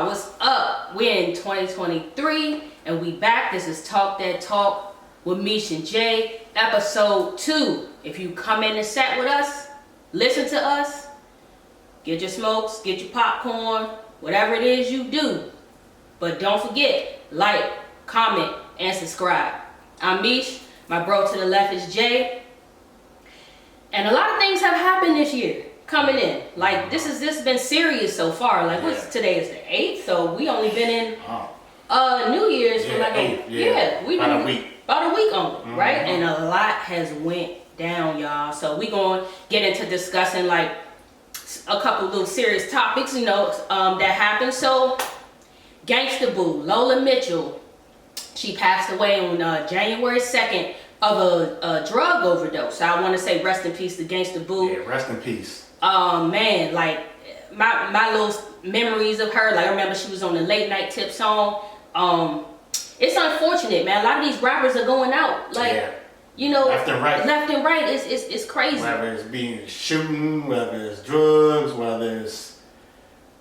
y'all? What's up? We're in 2023 and we back. This is Talk That Talk with Meesh and Jay, episode 2. If you come in and sat with us, listen to us, get your smokes, get your popcorn, whatever it is you do. But don't forget, like, comment, and subscribe. I'm Meesh. My bro to the left is Jay. And a lot of things have happened this year. Coming in, like this has been serious so far. Like what's today is the 8th, so we only been in New Year's for like we been about a week on, right? And a lot has went down, y'all. So we gonna get into discussing like a couple little serious topics, that happened. So Gangsta Boo, Lola Mitchell, she passed away on January 2nd of a drug overdose. So I want to say rest in peace to Gangsta Boo. Yeah, rest in peace. Man, like my little memories of her, like I remember she was on the Late Night Tip song. It's unfortunate, man. A lot of these rappers are going out, like left and right. It's crazy. Whether it's being shooting, whether it's drugs, whether it's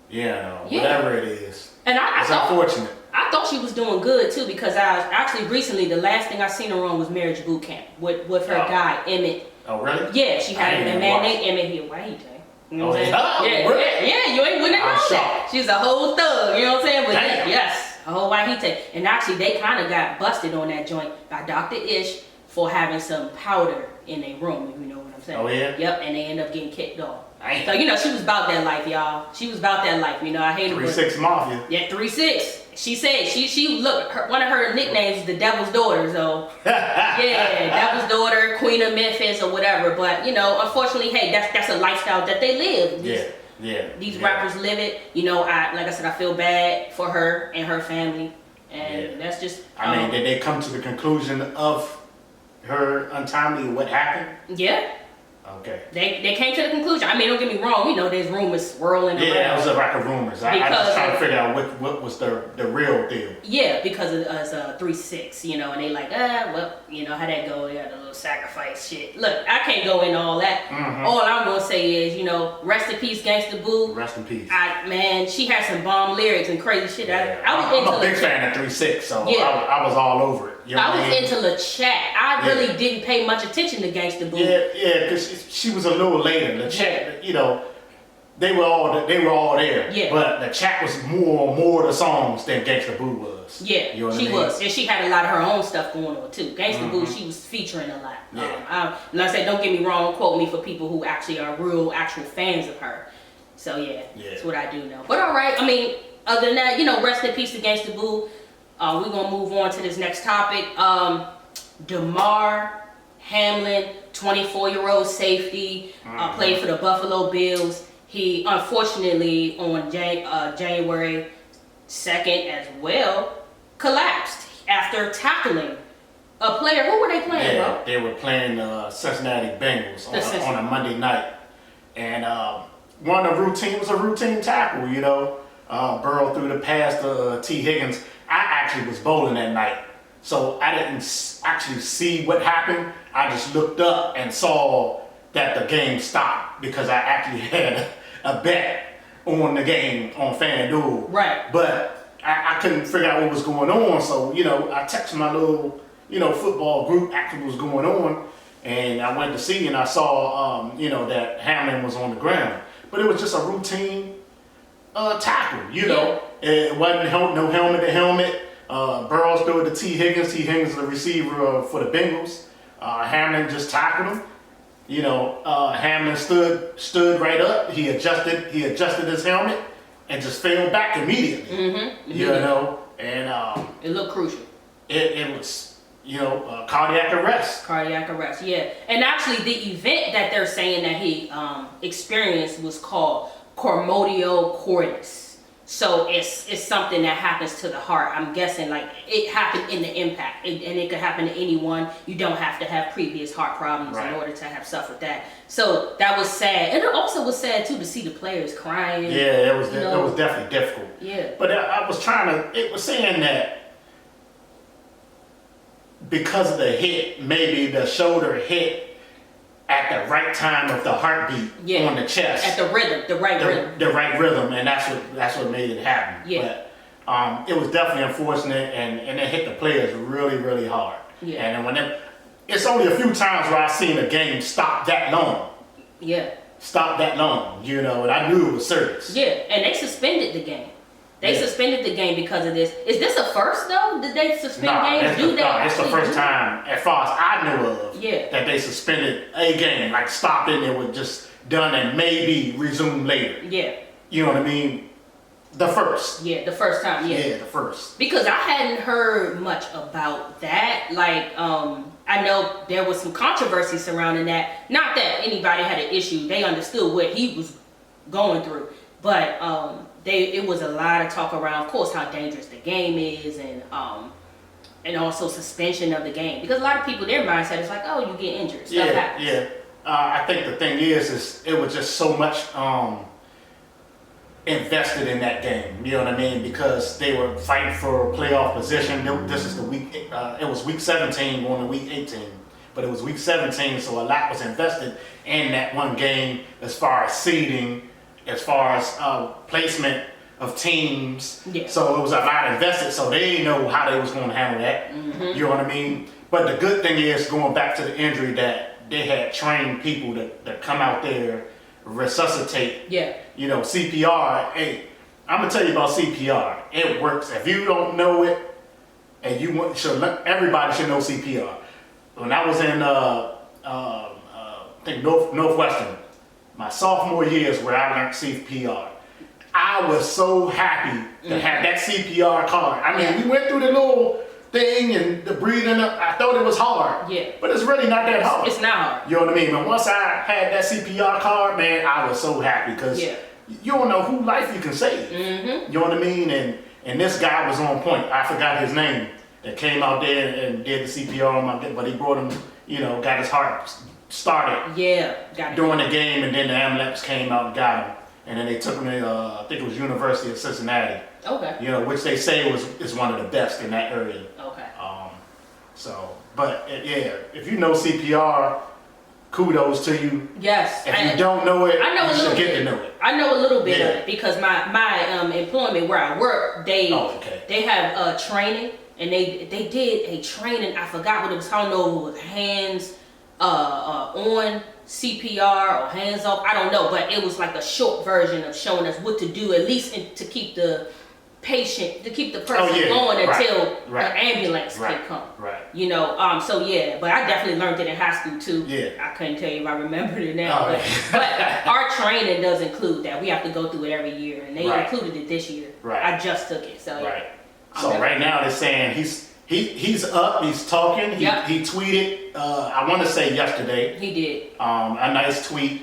whatever it is. And it's unfortunate. I thought she was doing good too, because I actually recently, the last thing I seen her on was Marriage Boot Camp with her guy Emmett. Oh really? Yeah, she had a man named Emmett here. Why you think? You know what I'm saying? Yeah, you ain't wouldn't know that. She's a whole thug, you know what I'm saying? But yes, a whole Wahite. And actually, they kind of got busted on that joint by Dr. Ish for having some powder in their room, if you know what I'm saying. Oh yeah? Yep, and they end up getting kicked off. So, she was about that life, y'all. She was about that life, I hate it. 3-6 Mafia. Yeah, 3-6. She said, she look, one of her nicknames is the Devil's Daughter, so. Yeah, Devil's Daughter, Queen of Memphis, or whatever. But, unfortunately, hey, that's a lifestyle that they live. These rappers live it. Like I said, I feel bad for her and her family. And that's just. Did they come to the conclusion of her untimely, what happened? Yeah. Okay. They came to the conclusion. Don't get me wrong. There's rumors swirling around. Yeah, it was a rack of rumors. I just trying to figure out what was the real deal. Yeah, because of us 3-6, and they like, how that go? Yeah, the little sacrifice shit. Look, I can't go into all that. All I'm gonna say is, rest in peace, Gangsta Boo. Rest in peace. She had some bomb lyrics and crazy shit. I'm a big fan of 3-6, so I was all over it. I was into the chat. I really didn't pay much attention to Gangsta Boo. Yeah, because she was a little later. The chat, they were all there. Yeah. But the chat was more of the songs than Gangsta Boo was. Yeah, she was, and she had a lot of her own stuff going on too. Gangsta Boo, she was featuring a lot. Yeah. And I said, don't get me wrong, quote me for people who actually are actual fans of her. So yeah, that's what I do know. But all right, other than that, rest in peace to Gangsta Boo. We're gonna move on to this next topic. Demar, Hamlin, 24-year-old safety, played for the Buffalo Bills. He unfortunately on January 2nd as well collapsed after tackling a player. Who were they playing, bro? They were playing Cincinnati Bengals on a Monday night, and was a routine tackle. Burrow threw the pass to T. Higgins. I actually was bowling that night, so I didn't actually see what happened. I just looked up and saw that the game stopped because I actually had a bet on the game on FanDuel. Right. But I couldn't figure out what was going on, so I texted my little football group actually what was going on, and I went to see and I saw that Hamlin was on the ground, but it was just a routine tackle. It wasn't no helmet to helmet. Burrows threw it to T. Higgins. T. Higgins is the receiver for the Bengals. Hamlin just tackled him. Hamlin stood right up. He adjusted his helmet and just fell back immediately. And it looked crucial. It was cardiac arrest. Cardiac arrest, yeah. And actually, the event that they're saying that he experienced was called chormotio cordis. So it's something that happens to the heart. I'm guessing like it happened in the impact, and it could happen to anyone. You don't have to have previous heart problems in order to have suffered that. So that was sad, and it also was sad too to see the players crying. Yeah, it was definitely difficult. Yeah, but it was saying that because of the hit, maybe the shoulder hit at the right time of the heartbeat on the chest. At the rhythm, the right rhythm. The right rhythm, and that's what made it happen. Yeah. But it was definitely unfortunate, and it hit the players really, really hard. Yeah. And when it's only a few times where I seen a game stop that long. Yeah. Stop that long, and I knew it was serious. Yeah, and they suspended the game. They suspended the game because of this. Is this a first though? Did they suspend games? It's the first time, as far as I knew of, Yeah. that they suspended a game, like stopped it and it was just done and maybe resumed later. Yeah. You know what I mean? The first. Yeah, the first time, yeah. Yeah, the first. Because I hadn't heard much about that. Like, I know there was some controversy surrounding that. Not that anybody had an issue. They understood what he was going through. But it was a lot of talk around, of course, how dangerous the game is, and also suspension of the game. Because a lot of people, their mindset is like, oh, you get injured. Stuff happens. Yeah. I think the thing is it was just so much invested in that game. You know what I mean? Because they were fighting for playoff position. This is the week. It was week 17 going to week 18, but it was week 17, so a lot was invested in that one game as far as seeding, as far as placement of teams. Yeah. So it was a lot invested. So they didn't know how they was going to handle that. Mm-hmm. You know what I mean? But the good thing is, going back to the injury, that they had trained people that come out there, resuscitate. Yeah. CPR. Hey, I'm gonna tell you about CPR. It works. If you don't know it, and everybody should know CPR. When I was in I think Northwestern, my sophomore year is where I learned CPR. I was so happy to have that CPR card. I mean, we went through the little thing and the breathing. I thought it was hard. Yeah. But it's really not that hard. It's not hard. You know what I mean? But once I had that CPR card, man, I was so happy because you don't know whose life you can save. Mm-hmm. You know what I mean? And this guy was on point. I forgot his name. That came out there and did the CPR on my, but he brought him, got his heart started. Yeah. Got it. During the game, and then the ambulance came out and got him. And then they took him to, I think it was University of Cincinnati. Okay. Which they say is one of the best in that area. Okay. If you know CPR, kudos to you. Yes. If you don't know it, I know you should get to know it. I know a little bit of it because my employment where I work, they have training, and they did a training. I forgot what it was. I don't know if it was hands on CPR or hands off. I don't know, but it was like a short version of showing us what to do, at least to keep the patient, to keep the person going until the ambulance can come. Right. But I definitely learned it in high school too. Yeah. I couldn't tell you if I remembered it now, but our training does include that. We have to go through it every year, and they included it this year. Right. I just took it, so So right now they're saying he's up, he's talking. He tweeted, I want to say yesterday. He did. A nice tweet.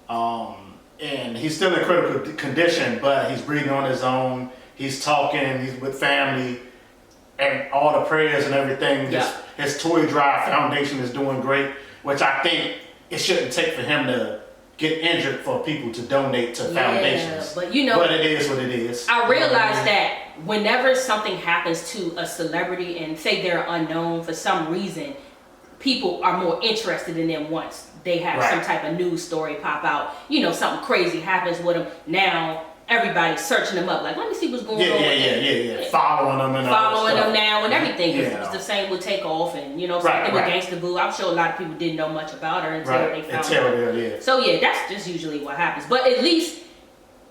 And he's still in critical condition, but he's breathing on his own. He's talking, he's with family, and all the prayers and everything. His Toy Drive Foundation is doing great, which I think it shouldn't take for him to get injured for people to donate to foundations. But but it is what it is. I realize that whenever something happens to a celebrity and say they're unknown for some reason, people are more interested in them once they have some type of news story pop out. Something crazy happens with them. Now everybody's searching them up. Like, let me see what's going on. Yeah. Following them and following them now and everything. Yeah. It's the same with Takeoff and something with Gangsta Boo. I'm sure a lot of people didn't know much about her until they found her. So that's just usually what happens. But at least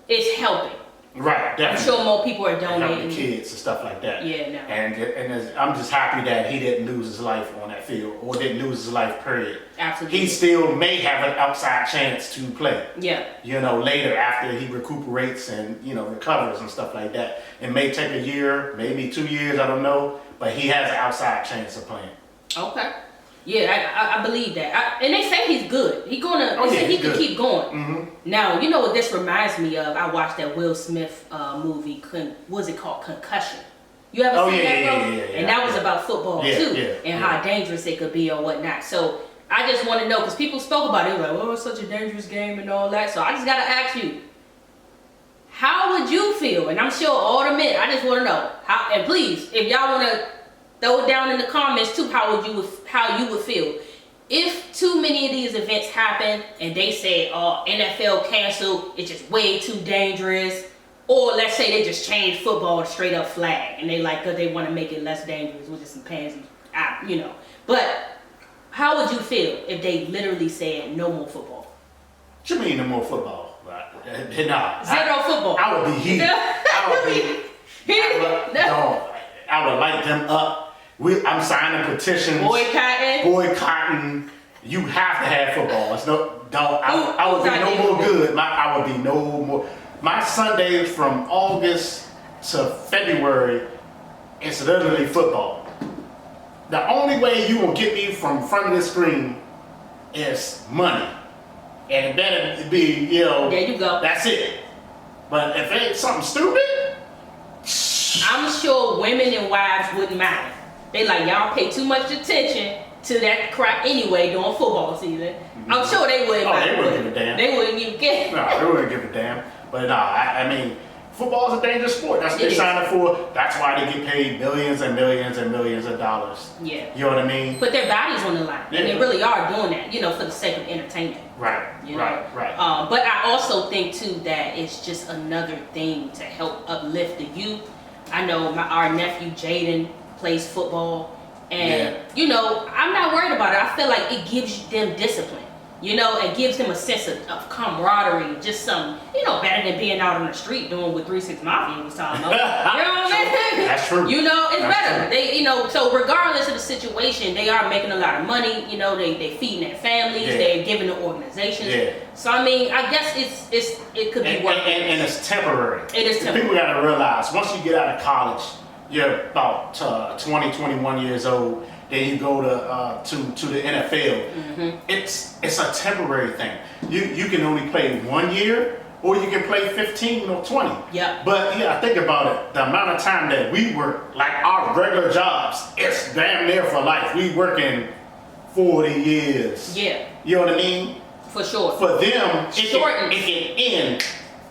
it's helping. Right, definitely. I'm sure more people are donating. Helping kids and stuff like that. Yeah, no. And I'm just happy that he didn't lose his life on that field, or didn't lose his life, period. Absolutely. He still may have an outside chance to play. Yeah. Later after he recuperates and, recovers and stuff like that. It may take a year, maybe 2 years, I don't know, but he has an outside chance of playing. Okay. Yeah, I believe that. And they say he's good. He can keep going. Mm-hmm. Now, you know what this reminds me of? I watched that Will Smith movie, what was it called? Concussion. You ever seen that, bro? Yeah. And that was about football too, and how dangerous it could be or whatnot. So I just want to know, because people spoke about it, like, oh, it's such a dangerous game and all that. So I just got to ask you, how would you feel? And I'm sure all the men, I just want to know. And please, if y'all want to throw it down in the comments too, how you would feel if too many of these events happen and they say, oh, NFL canceled, it's just way too dangerous, or let's say they just change football to straight up flag and they like, cause they want to make it less dangerous, which is some pansy, you know. But how would you feel if they literally said no more football? What you mean no more football? Nah, Zero football. I would be heated. I would light them up. I'm signing petitions. Boycotting. You have to have football. It's I would be no more good. I would be no more. My Sundays from August to February, it's literally football. The only way you will get me from front of the screen is money. And it better be, there you go. That's it. But if it ain't something stupid, I'm sure women and wives wouldn't mind. They like, y'all pay too much attention to that crap anyway during football season. I'm sure they wouldn't mind. They wouldn't give a damn. They wouldn't give a damn. No, they wouldn't give a damn. But I mean, football is a dangerous sport. That's what they're signing for. That's why they get paid millions and millions and millions of dollars. Yeah. You know what I mean? Put their bodies on the line. Yeah. And they really are doing that, for the sake of entertainment. Right. Right. But I also think too that it's just another thing to help uplift the youth. I know our nephew Jaden plays football, and I'm not worried about it. I feel like it gives them discipline. It gives them a sense of camaraderie, just some, better than being out on the street doing what 3 6 Mafia was talking about. You know what I mean? That's true. It's That's better. true. They, so regardless of the situation, they are making a lot of money. They feeding their families. Yeah. They're giving to organizations. Yeah. So I mean, I guess it could be worth it. And it's temporary. It is temporary. People got to realize once you get out of college, you're about 20, 21 years old. Then you go to the NFL. Mm-hmm. It's a temporary thing. You can only play 1 year, or you can play 15 or 20. Yeah. But think about it. The amount of time that we work, like our regular jobs, it's damn near for life. We working 40 years. Yeah. You know what I mean? For sure. For them, it can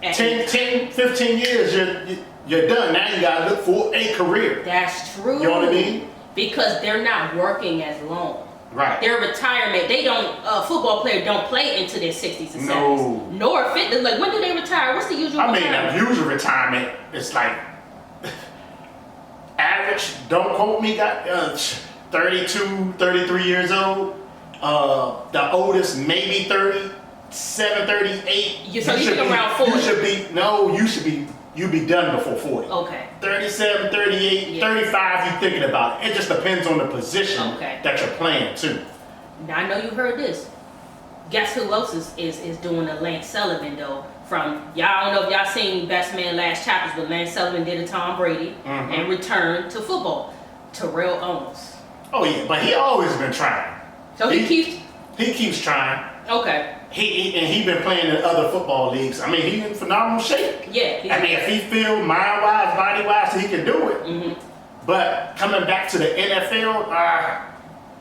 end. 10, 15 years, you're done. Now you gotta look for a career. That's true. You know what I mean? Because they're not working as long. Right. Their retirement, they don't, football players don't play into their 60s and 70s. No. Nor fitness. Like, when do they retire? What's the usual retirement? The usual retirement is like, average, don't quote me, got 32, 33 years old. The oldest, maybe 37, 38. So you think around 40? You'd be done before 40. Okay. 37, 38, 35, you're thinking about it. It just depends on the position that you're playing too. Now I know you heard this. Guess who else is doing the Lance Sullivan though? I don't know if y'all seen Best Man Last Chapters, but Lance Sullivan did a Tom Brady and returned to football. Terrell Owens. Oh yeah, but he always been trying. So he keeps trying. Okay. He been playing in other football leagues. I mean, he's in phenomenal shape. Yeah. I mean, if he feel mind-wise, body-wise, he can do it. Mm-hmm. But coming back to the NFL,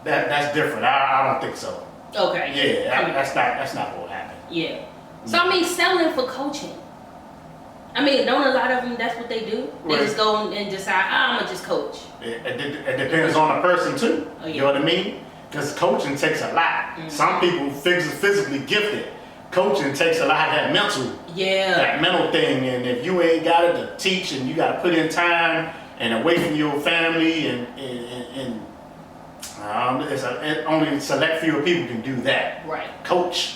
that's different. I don't think so. Okay. Yeah, that's not what will happen. Yeah. So I mean, settling for coaching. I mean, don't a lot of them, that's what they do? They just go and decide, I'm going to just coach. It depends on the person too. Oh, yeah. You know what I mean? Because coaching takes a lot. Mm-hmm. Some people physically gifted. Coaching takes a lot of that mental thing. And if you ain't got it to teach, and you got to put in time and away from your family, and only select few people can do that. Right. Coach,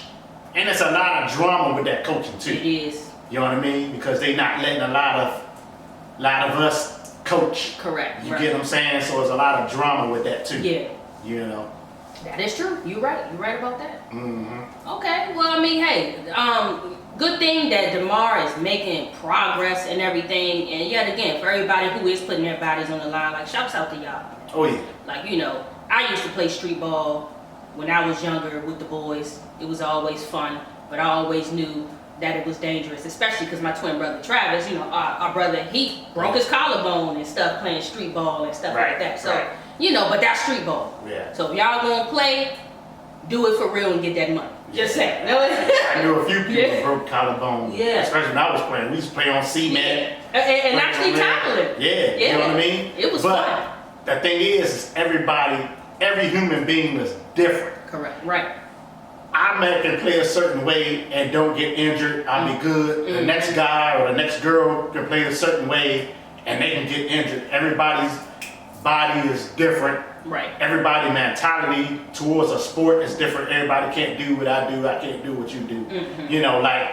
and it's a lot of drama with that coaching too. It is. You know what I mean? Because they not letting a lot of us coach. Correct. You get what I'm saying? So there's a lot of drama with that too. Yeah. You know. That is true. You're right. You're right about that. Mm-hmm. Okay. Well, I mean, hey, good thing that Demar is making progress and everything. And yet again, for everybody who is putting their bodies on the line, like, shouts out to y'all. Oh yeah. Like, I used to play street ball when I was younger with the boys. It was always fun, but I always knew that it was dangerous, especially because my twin brother Travis, our brother, he broke his collarbone and stuff playing street ball and stuff like that. So, but that's street ball. Yeah. So if y'all gonna play, do it for real and get that money. Just saying. I knew a few people who broke collarbone. Yeah. Especially when I was playing. We used to play on cement. And actually tackling. Yeah. You know what I mean? It was fun. The thing is every human being is different. Correct. Right. I can play a certain way and don't get injured. I'll be good. The next guy or the next girl can play a certain way and they can get injured. Everybody's body is different. Right. Everybody's mentality towards a sport is different. Everybody can't do what I do. I can't do what you do. You know, like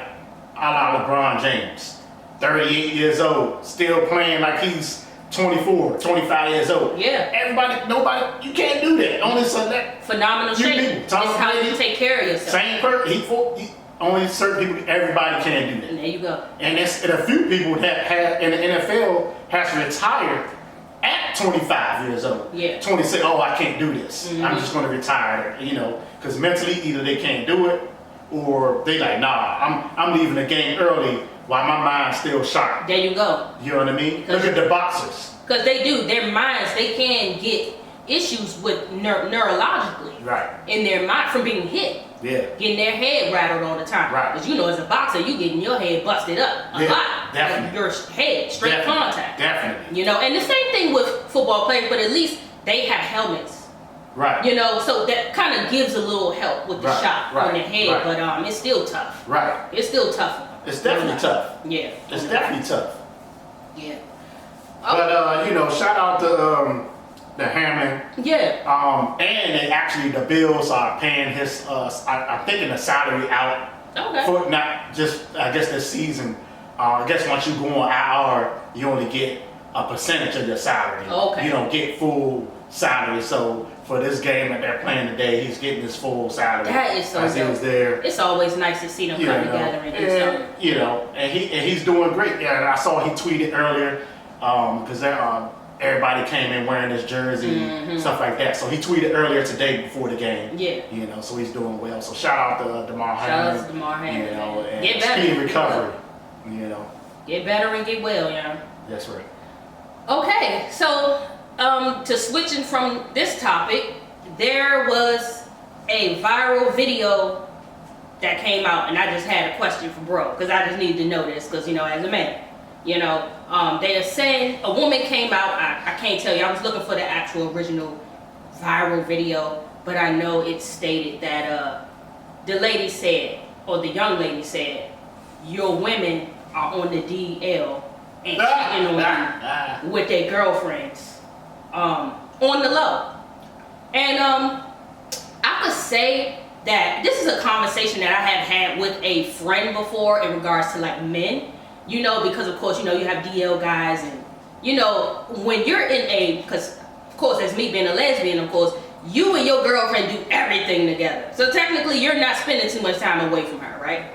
a la LeBron James, 38 years old, still playing like he's 24, 25 years old. Yeah. Nobody, you can't do that. Only select phenomenal shape. It's how you take care of yourself. Same person. Only certain people. Everybody can do that. And there you go. And a few people that have in the NFL has retired at 25 years old. Yeah. 26. Oh, I can't do this. I'm just going to retire. You know, because mentally either they can't do it or they like, nah, I'm leaving the game early while my mind's still sharp. There you go. You know what I mean? Look at the boxers. Because they do. Their minds, they can get issues with neurologically. Right. In their mind from being hit. Yeah. Getting their head rattled all the time. Right. Because you know, as a boxer, you getting your head busted up a lot. Definitely. Like your head, straight contact. Definitely. You know, and the same thing with football players, but at least they have helmets. Right. You know, so that kind of gives a little help with the shot on the head, but it's still tough. Right. It's still tough. It's definitely tough. Yeah. It's definitely tough. Yeah. But you know, shout out to the Hamlin. Yeah. And they actually the Bills are paying his I'm thinking the salary out. Okay. For not just I guess this season. I guess once you go on IR, you only get a percentage of your salary. Okay. You don't get full salary. So for this game that they're playing today, he's getting his full salary. That is so as he was there. It's always nice to see them come together and do something. You know, and he's doing great. Yeah, and I saw he tweeted earlier because everybody came in wearing his jersey, stuff like that. So he tweeted earlier today before the game. Yeah. You know, so he's doing well. So shout out to Demar Hamlin. Shout out to Demar Hamlin. You know, and get better. speedy recovery. You know. Get better and get well, you know. That's right. Okay, so to switching from this topic, there was a viral video that came out, and I just had a question for bro, because I just need to know this, because, you know, as a man, you know, they are saying, a woman came out, I can't tell you, I was looking for the actual original viral video, but I know it stated that the lady said, or the young lady said, your women are on the DL and cheating on you with their girlfriends on the low. And I could say that this is a conversation that I have had with a friend before in regards to like men, you know, because of course, you know, you have DL guys and, you know, when you're in because of course, as me being a lesbian, of course, you and your girlfriend do everything together. So technically, you're not spending too much time away from her, right?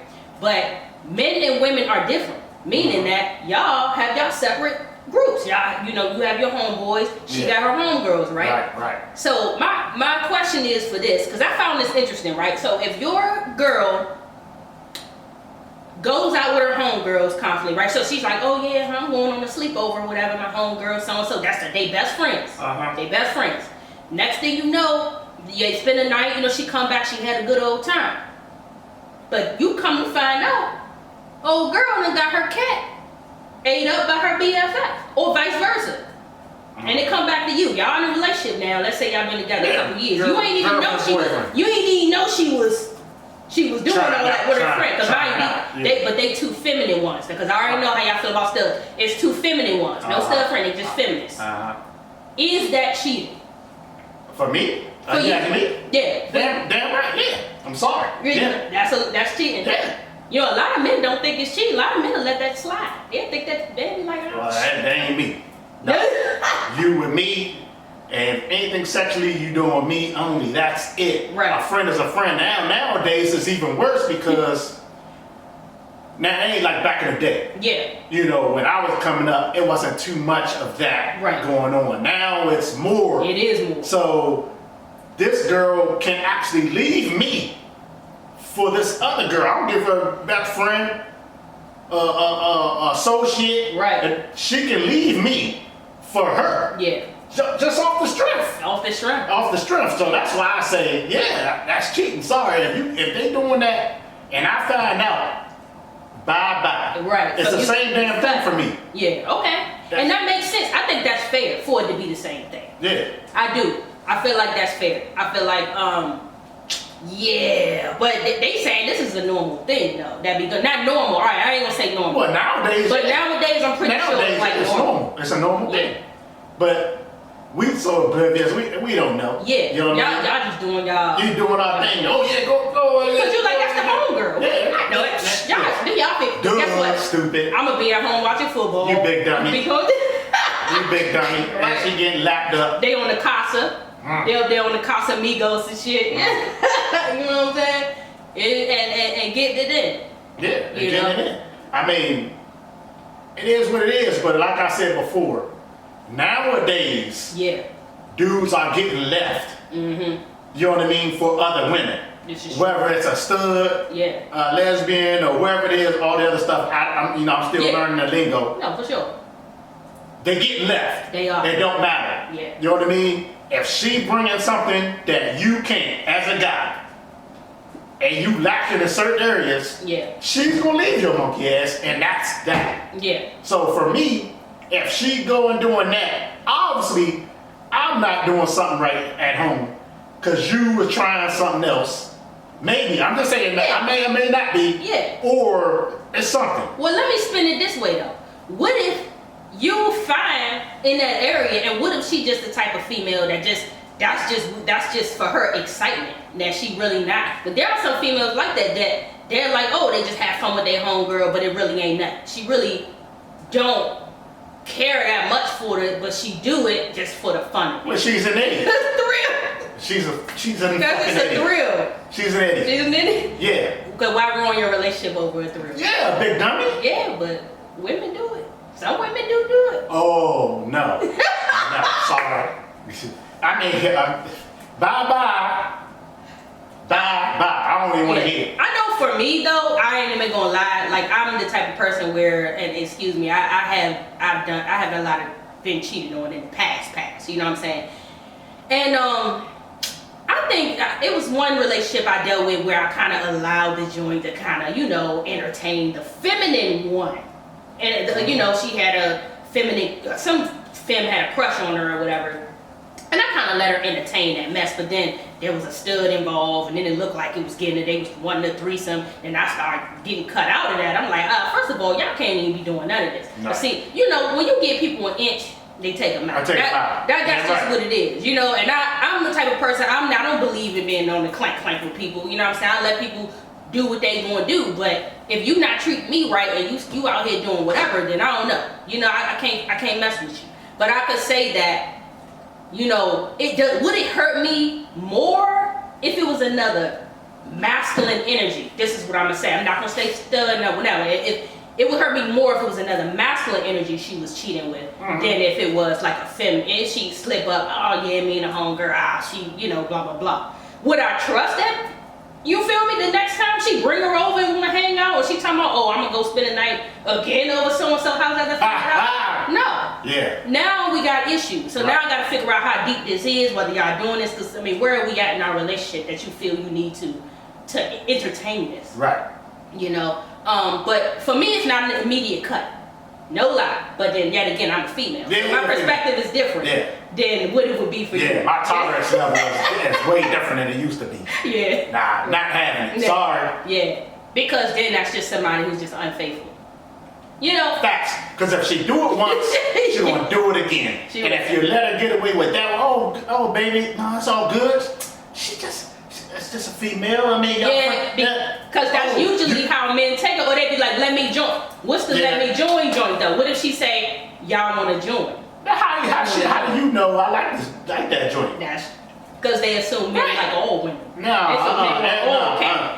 But men and women are different, meaning that y'all have y'all separate groups. Y'all, you know, you have your homeboys, she got her homegirls, right? Right. So my question is for this, because I found this interesting, right? So if your girl goes out with her homegirls constantly, right? So she's like, oh yeah, I'm going on a sleepover or whatever, my homegirl, so-and-so, they best friends. They best friends. Next thing you know, you spend the night, you know, she come back, she had a good old time. But you come to find out, old girl done got her cat ate up by her BFF, or vice versa. And it come back to you. Y'all in a relationship now. Let's say y'all been together a couple years. You ain't even know she was doing all that with her friend. But they two feminine ones. Because I already know how y'all feel about stuff. It's two feminine ones. No stud friend, they just feminists. Is that cheating? For me? For you? Me? Yeah. Damn right, yeah. I'm sorry. Really? Yeah. That's cheating. Yeah. You know, a lot of men don't think it's cheating. A lot of men will let that slide. They think that they be like, oh, well, that ain't me. No. You with me, and anything sexually you doing me only. That's it. Right. A friend is a friend. Nowadays it's even worse because now it ain't like back in the day. Yeah. You know, when I was coming up, it wasn't too much of that going on. Now it's more. It is more. So this girl can actually leave me for this other girl. I don't give her best friend, associate. Right. And she can leave me for her. Yeah. Just off the strength. Off the strength. Off the strength. So that's why I say, yeah, that's cheating. Sorry, if they doing that and I find out, bye. Right. It's so the same damn thing for me. Yeah. Okay. And that makes sense. I think that's fair for it to be the same thing. Yeah. I do. I feel like that's fair. I feel like Yeah, but they saying this is a normal thing though. That be good. Not normal. All right, I ain't gonna say normal. Well, nowadays. But nowadays, I'm pretty sure it's like normal. It's a normal thing. But we so oblivious. We don't know. Yeah. You know what I mean? Y'all just doing y'all. You doing our thing. Oh yeah, go. Because you like that's the homegirl. Yeah. I know it. Y'all think. Duh, Guess what? stupid. I'm gonna be at home watching football. You big dummy. You big dummy. Right. And she getting lapped up. They on the casa. They up there on the Casa Migos and shit. You know what I'm saying? And get it in. Yeah, you get it in. I mean, it is what it is, but like I said before, nowadays, dudes are getting left. You know what I mean, for other women. Whether it's a stud, a lesbian, or wherever it is, all the other stuff. I'm still learning the lingo. No, for sure. They get left. They are. It don't matter. Yeah. You know what I mean? If she bringing something that you can't as a guy, and you lacking in certain areas, she's gonna leave your monkey ass, and that's that. Yeah. So for me, if she going doing that, obviously I'm not doing something right at home, cause you was trying something else. Maybe I'm just saying that I may or may not be. Yeah. Or it's something. Well, let me spin it this way though. What if you find in that area, and what if she just the type of female that that's just for her excitement, that she really not. But there are some females like that they're like, oh, they just have fun with their homegirl, but it really ain't nothing. She really don't care that much for it, but she do it just for the fun of it. Well, she's an idiot. That's the thrill. She's a fucking That's idiot. a thrill. She's an idiot. She's an idiot? Yeah. Because why ruin your relationship over a thrill? Yeah, big dummy. Yeah, but women do it. Some women do it. Oh, no. No, sorry. I mean, bye-bye. Bye-bye. I don't even want to hear it. I know for me, though, I ain't even gonna lie. Like, I'm the type of person where, and excuse me, I have a lot of been cheated on in the past. You know what I'm saying? And, I think it was one relationship I dealt with where I kind of allowed the joint to kind of, entertain the feminine one. And, she had a feminine, some femme had a crush on her or whatever. And I kind of let her entertain that mess, but then there was a stud involved, and then it looked like it was they was wanting a threesome, and I started getting cut out of that. I'm like, first of all, y'all can't even be doing none of this. No. But see, when you give people an inch, they take them out. That's just what it is, And I'm the type of person, I don't believe in being on the clank with people, you know what I'm saying? I let people do what they gonna do, but if you not treating me right and you out here doing whatever, then I don't know. I can't mess with you. But I could say that, would it hurt me more if it was another masculine energy? This is what I'm gonna say. I'm not gonna say stud, no, whatever. It would hurt me more if it was another masculine energy she was cheating with than if it was like a feminine. If she slip up, oh yeah, me and a homegirl, she, blah blah blah. Would I trust that? You feel me? The next time she bring her over and wanna hang out, or she talking about, oh, I'm gonna go spend the night again over so and so house at the house. No. Yeah. Now we got issues. So now I gotta figure out how deep this is, whether y'all doing this, because where are we at in our relationship that you feel you need to entertain this? Right. But for me it's not an immediate cut. No lie. But then yet again I'm a female. So my perspective is different than what it would be for you. Yeah, my tolerance level is way different than it used to be. Yeah. Nah, not having it. Sorry. Yeah. Because then that's just somebody who's just unfaithful. Facts. Because if she do it once, she's gonna do it again. And if you let her get away with that, oh baby, no, it's all good. It's just a female. Because that's usually how men take it, or they be like, let me join. What's the let me join joint though? What if she say, y'all want to join? How do you know I like that joint? That's because they assume men like all women. No,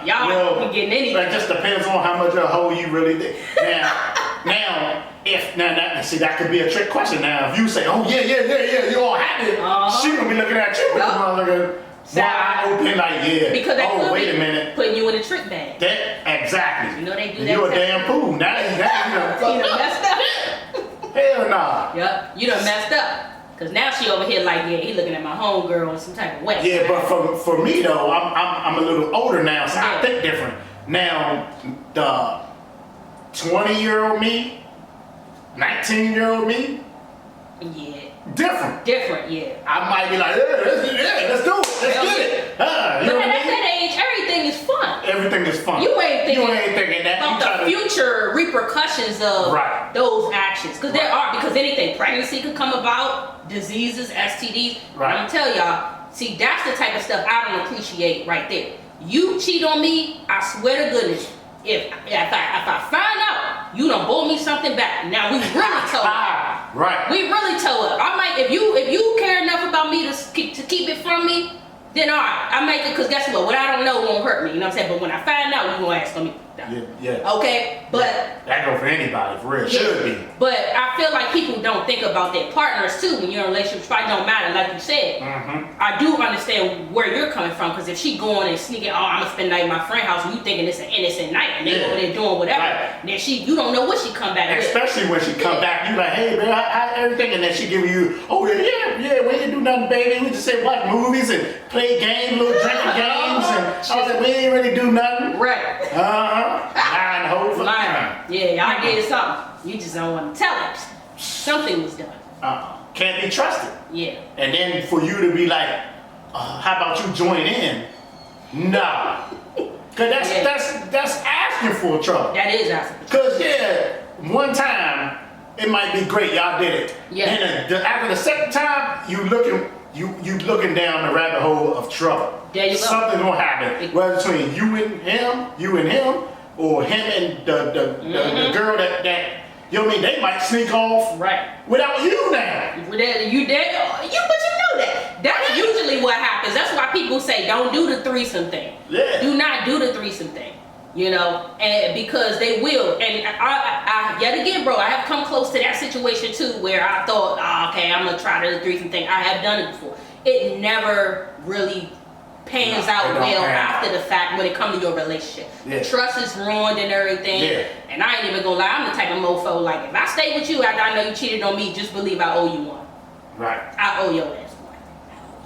y'all can get anything. That just depends on how much of a hoe you really did. That could be a trick question. Now, if you say, oh yeah, you all happy, she gonna be looking at you with the motherfucker. Wide open, like because wait a minute, putting you in a trick bag. Exactly. They do that. You a damn fool. Now you done messed up. Hell nah. Yep. You done messed up. Cause now she over here like, he looking at my homegirl in some type of way. Yeah, but for me though, I'm a little older now, so I think different. Now the 20-year-old me, 19-year-old me, different, yeah. I might be like, let's do it, let's get it. But at that age, everything is fun. Everything is fun. You ain't thinking that. about the future repercussions of those actions. Because there are, because anything, pregnancy could come about, diseases, STDs. Right. I'm gonna tell y'all, see, that's the type of stuff I don't appreciate right there. You cheat on me, I swear to goodness, if I find out you done bought me something back, now we really toe up. Right. We really toe up. I might, if you care enough about me to keep it from me, then all right, I make it, because guess what I don't know won't hurt me, you know what I'm saying? But when I find out, you gonna ask for me. Yeah. Okay, but that go for anybody, for real. Should be. But I feel like people don't think about their partners too when you're in a relationship. Probably don't matter, like you said. I do understand where you're coming from, because if she going and sneaking, I'm gonna spend the night in my friend's house, and you thinking it's an innocent night, and they over there doing whatever, then you don't know what she come back with. Especially when she come back, you like, hey man, how everything, and then she give you, oh yeah, we didn't do nothing, baby. We just say watch movies and play games, little drinking games, and I was like, we ain't really do nothing. Right. Lying whole for lying. Yeah, I did something. You just don't want to tell it. Something was done. Can't be trusted. Yeah. And then for you to be like, how about you join in? Nah. Cause that's asking for trouble. That is asking for trouble. Cause one time it might be great, y'all did it. Yeah. And after the second time, you looking down the rabbit hole of trouble. There you go. Something gonna happen. Whether between you and him, or him and the girl that you know what I mean, they might sneak off without you now. But you know that. That's usually what happens. That's why people say don't do the threesome thing. Yeah. Do not do the threesome thing. You know, and because they will. And I yet again, bro, I have come close to that situation too, where I thought, okay, I'm gonna try the threesome thing. I have done it before. It never really pans out well after the fact when it comes to your relationship. Yeah. Trust is ruined and everything. Yeah. And I ain't even gonna lie, I'm the type of mofo, like, if I stay with you after I know you cheated on me, just believe I owe you one. Right. I owe your ass one. I owe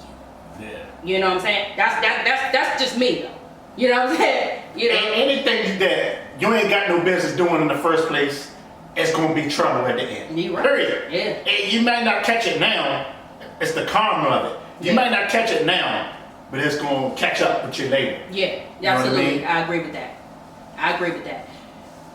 you. Yeah. You know what I'm saying? That's just me though. You know what I'm saying? You know, anything that you ain't got no business doing in the first place, it's gonna be trouble at the end. You right. Period. Yeah. And you might not catch it now. It's the karma of it. You might not catch it now, but it's gonna catch up with you later. Yeah, absolutely. You know what I mean? I agree with that.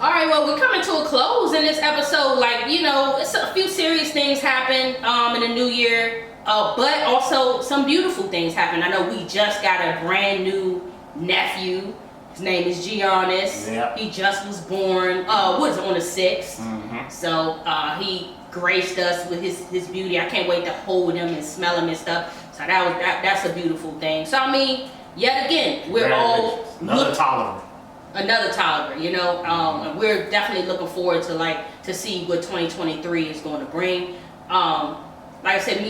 All right, well, we're coming to a close in this episode. Like, you know, it's a few serious things happen in the new year, but also some beautiful things happen. I know we just got a brand new nephew. His name is Giannis. Yep. He just was born, on the 6th. So he graced us with his beauty. I can't wait to hold him and smell him and stuff. So that's a beautiful thing. So I mean, yet again, we're all another tolerant, you know, and we're definitely looking forward to see what 2023 is going to bring. Like I said,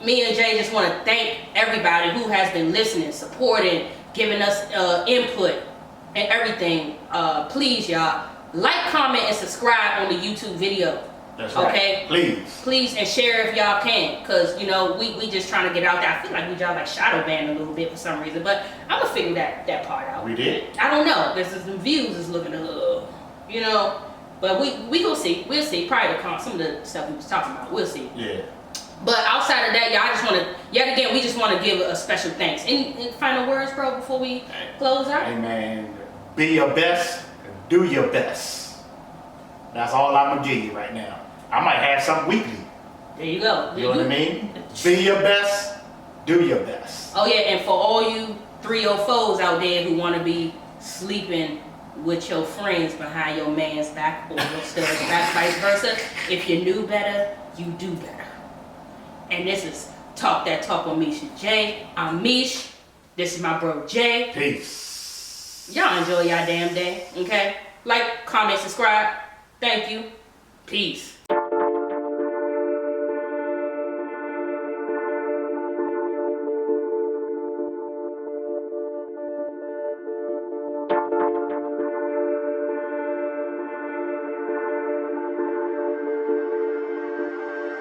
me and Jay just want to thank everybody who has been listening, supporting, giving us input and everything. Please, y'all, like, comment, and subscribe on the YouTube video. That's right. Okay? Please, and share if y'all can, because, you know, we just trying to get out there. I feel like we just like shadow banned a little bit for some reason, but I'm gonna figure that part out. We did? I don't know, because the views is looking a little, you know, but we gonna see. We'll see. Probably some of the stuff we was talking about. We'll see. Yeah. But outside of that, y'all, I just want to, yet again, we just want to give a special thanks. Any final words, bro, before we close out? Hey, man, be your best and do your best. That's all I'm going to give you right now. I might have something weekly. There you go. You know what I mean? Be your best, do your best. Oh, yeah, and for all you 304s out there who want to be sleeping with your friends behind your man's back, or vice versa, if you knew better, you do better. And this is Talk That Talk with Meesh and Jay. I'm Meesh. This is my bro Jay. Peace. Y'all enjoy y'all damn day, okay? Like, comment, subscribe. Thank you. Peace.